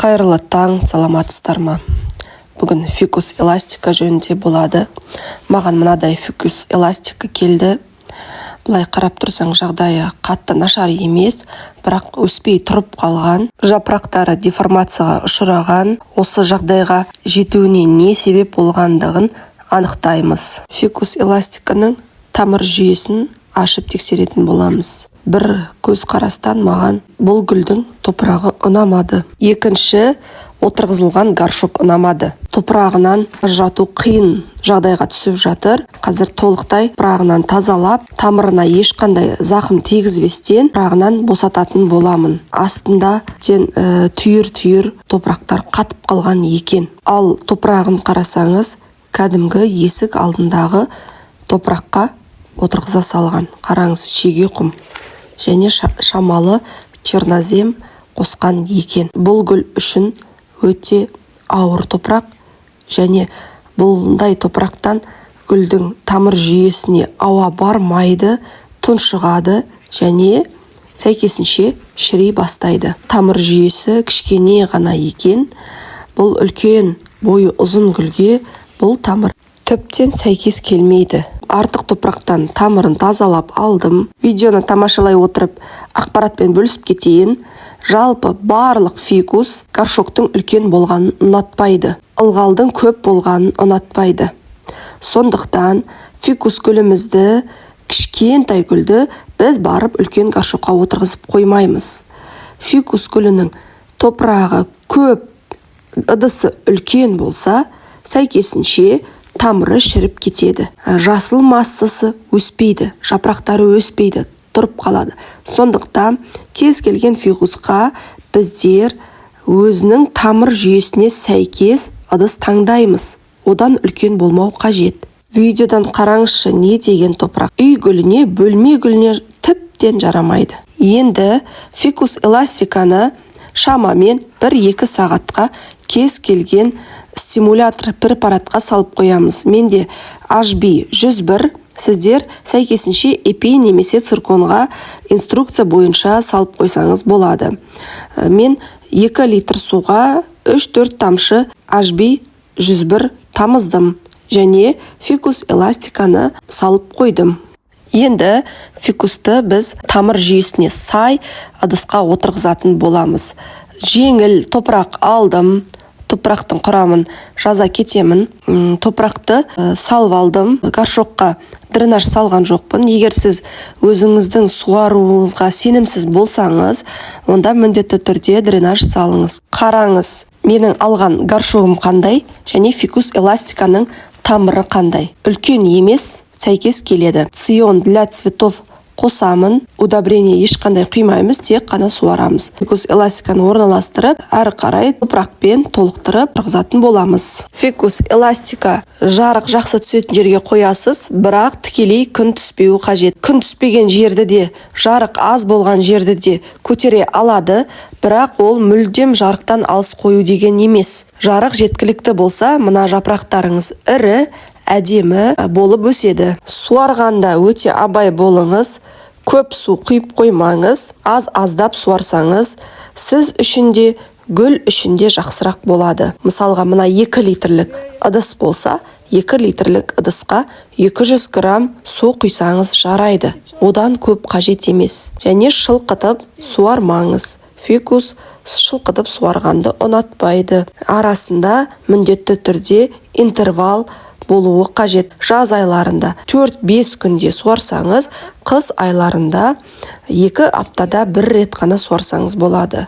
Қайырлы таң, саламатсыздар ма? Бүгін фикус эластика жөнінде болады. Маған мынадай фикус эластика келді. Бұлай қарап тұрсаң, жағдайы қатты нашар емес, бірақ өспей тұрып қалған, жапырақтары деформацияға ұшыраған. Осы жағдайға жетуіне не себеп болғандығын анықтаймыз. Фикус эластиканың тамыр жүйесін ашып тексеретін боламыз. Бір көз қарастан маған бұл гүлдің топырағы ұнамады. Екінші, отырғызылған горшок ұнамады. Топырағынан ажырату қиын жағдайға түсіп жатыр. Қазір толықтай топырағынан тазалап, тамырына ешқандай зақым тигізбестен топырағынан босататын боламын. Астында түйір топырақтар қатып қалған екен. Ал топырағын қарасаңыз, кәдімгі есік алдындағы топыраққа отырғыза салған. Қараңыз, шеге құм және шамалы чернозем қосқан екен. Бұл гүл үшін өте ауыр топырақ, және бұлдай топырақтан гүлдің тамыр жүйесіне ауа бармайды, тұншығады және сәйкесінше шірей бастайды. Тамыр жүйесі кішкене ғана екен. Бұл үлкен бойы ұзын гүлге бұл тамыр тіптен сәйкес келмейді. Артық топырақтан тамырын тазалап алдым. Видеоны тамашалай отырып ақпаратпен бөлісіп кетейін. Жалпы барлық фикус горшоктың үлкен болғанын ұнатпайды. Ылғалдың көп болғанын ұнатпайды. Сондықтан фикус гүлімізді, кішкентай гүлді біз барып үлкен горшокқа отырғызып қоймаймыз. Фикус гүлінің топырағы көп, ыдысы үлкен болса, сәйкесінше тамыры шіріп кетеді. Жасыл массасы өспейді, жапырақтары өспейді, тұрып қалады. Сондықтан кез келген фикусқа біздер өзінің тамыр жүйесіне сәйкес ыдыс таңдаймыз. Одан үлкен болмау қажет. Видеодан қараңызшы, не деген топырақ. Үй гүліне, бөлме гүліне тіптен жарамайды. Енді фикус эластиканы шамамен 1-2 сағатқа кез келген стимулятор препаратқа салып қоямыз. Менде HB101, сіздер сәйкесінше эпи немесе цирконға инструкция бойынша салып қойсаңыз болады. Мен 2 литр суға 3-4 тамшы HB101 тамыздым және фикус эластиканы салып қойдым. Енді фикусты біз тамыр жүйесіне сай ыдысқа отырғызатын боламыз. Жеңіл топырақ алдым. Топырақтың құрамын жаза кетемін. Топырақты салып алдым. Горшокқа дренаж салған жоқпын. Егер сіз өзіңіздің суаруыңызға сенімсіз болсаңыз, онда міндетті түрде дренаж салыңыз. Қараңыз, менің алған горшогым қандай және фикус эластиканың тамыры қандай. Үлкен емес, сәйкес келеді. Цион для цветов қосамын. Удобрение ешқандай құймаймыз, тек қана суарамыз. Фикус эластиканы орналастырып, әрі қарай топырақпен толықтырып тұрғызатын боламыз. Фикус эластика жарық жақсы түсетін жерге қоясыз, бірақ тікелей күн түспеуі қажет. Күн түспеген жерді де, жарық аз болған жерді де көтере алады, бірақ ол мүлдем жарықтан алыс қою деген емес. Жарық жеткілікті болса, мына жапырақтарыңыз ірі, әдемі болып өседі. Суарғанда өте абай болыңыз. Көп су құйып қоймаңыз. Аздап суарсаңыз, сіз үшін де, гүл үшін де жақсырақ болады. Мысалға, мына 2 литрлік ыдыс болса, 2 литрлік ыдысқа 200 грамм су құйсаңыз жарайды. Одан көп қажет емес. Және шылқытып суармаңыз. Фикус шылқытып суарғанды ұнатпайды. Арасында міндетті түрде интервал болуы қажет. Жаз айларында 4-5 күнде суарсаңыз, қыс айларында 2 аптада 1 рет қана суарсаңыз болады.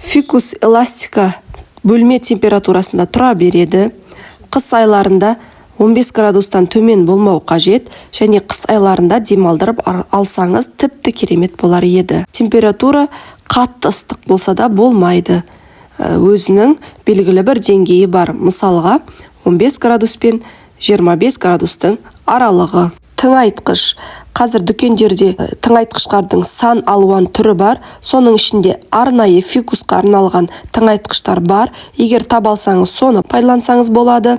Фикус эластика бөлме температурасында тұра береді. Қыс айларында 15 градустан төмен болмау қажет, және қыс айларында демалдырып алсаңыз тіпті керемет болар еді. Температура қатты ыстық болса да болмайды. Өзінің белгілі бір деңгейі бар. Мысалға, 15 градус пен 25 градустың аралығы. тыңайтқыш. Қазір дүкендерде тыңайтқыштардың сан алуан түрі бар. Соның ішінде арнайы фикусқа арналған тыңайтқыштар бар. Егер таба алсаңыз, соны пайдалансаңыз болады.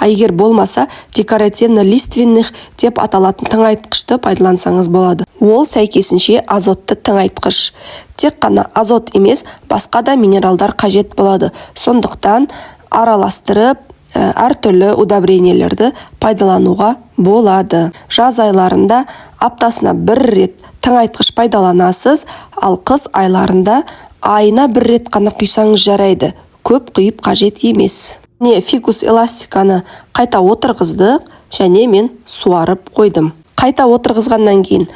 Егер болмаса, декоративно-лиственных деп аталатын тыңайтқышты пайдалансаңыз болады. Ол сәйкесінше азотты тыңайтқыш. Тек қана азот емес, басқа да минералдар қажет болады. Сондықтан араластырып әртүрлі удобренияларды пайдалануға болады. Жаз айларында аптасына бір рет тыңайтқыш пайдаланасыз, ал қыс айларында айына бір рет қана құйсаңыз жарайды. Көп құйып қажет емес. Фикус эластиканы қайта отырғыздық және мен суарып қойдым. Қайта отырғызғаннан кейін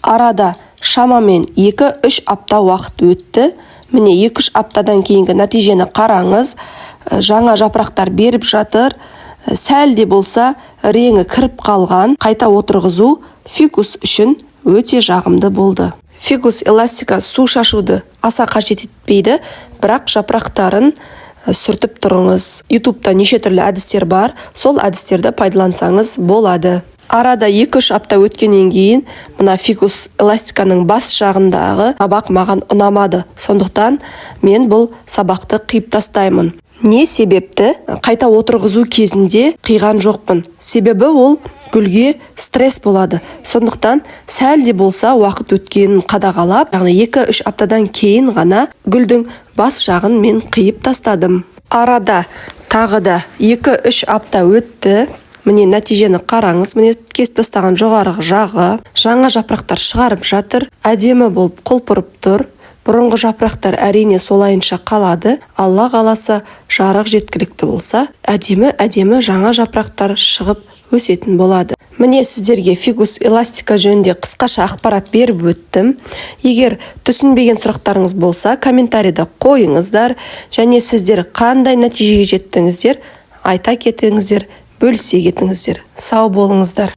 арада шамамен 2-3 апта уақыт өтті. Міне 2-3 аптадан кейінгі нәтижені қараңыз. Жаңа жапырақтар беріп жатыр. Сәл де болса реңі кіріп қалған. Қайта отырғызу фикус үшін өте жағымды болды. Фикус эластика су шашуды аса қажет етпейді, бірақ жапырақтарын сүртіп тұрыңыз. YouTube'да неше түрлі әдістер бар, сол әдістерді пайдалансаңыз болады. Арада 2-3 апта өткеннен кейін мына фикус эластиканың бас жағындағы сабақ маған ұнамады. Сондықтан мен бұл сабақты қиып тастаймын. Не себепті? Қайта отырғызу кезінде қиған жоқпын. Себебі ол гүлге стресс болады. Сондықтан сәл де болса уақыт өткенін қадағалап, 2-3 аптадан кейін ғана гүлдің бас жағын мен қиып тастадым. Арада тағы да 2-3 апта өтті. Міне нәтижені қараңыз. Міне кесіп тастаған жоғарғы жағы, жаңа жапырақтар шығарып жатыр. Әдемі болып құлпырып тұр. Бұрынғы жапырақтар әрине солайынша қалады. Алла қаласа жарық жеткілікті болса, әдемі жаңа жапырақтар шығып өсетін болады. Міне сіздерге фикус эластика жөнінде қысқаша ақпарат беріп өттім. Егер түсінбеген сұрақтарыңыз болса, комментарийда қойыңыздар. Және сіздер қандай нәтижеге жеттіңіздер, айта кетіңіздер, бөлісе кетіңіздер. Сау болыңыздар.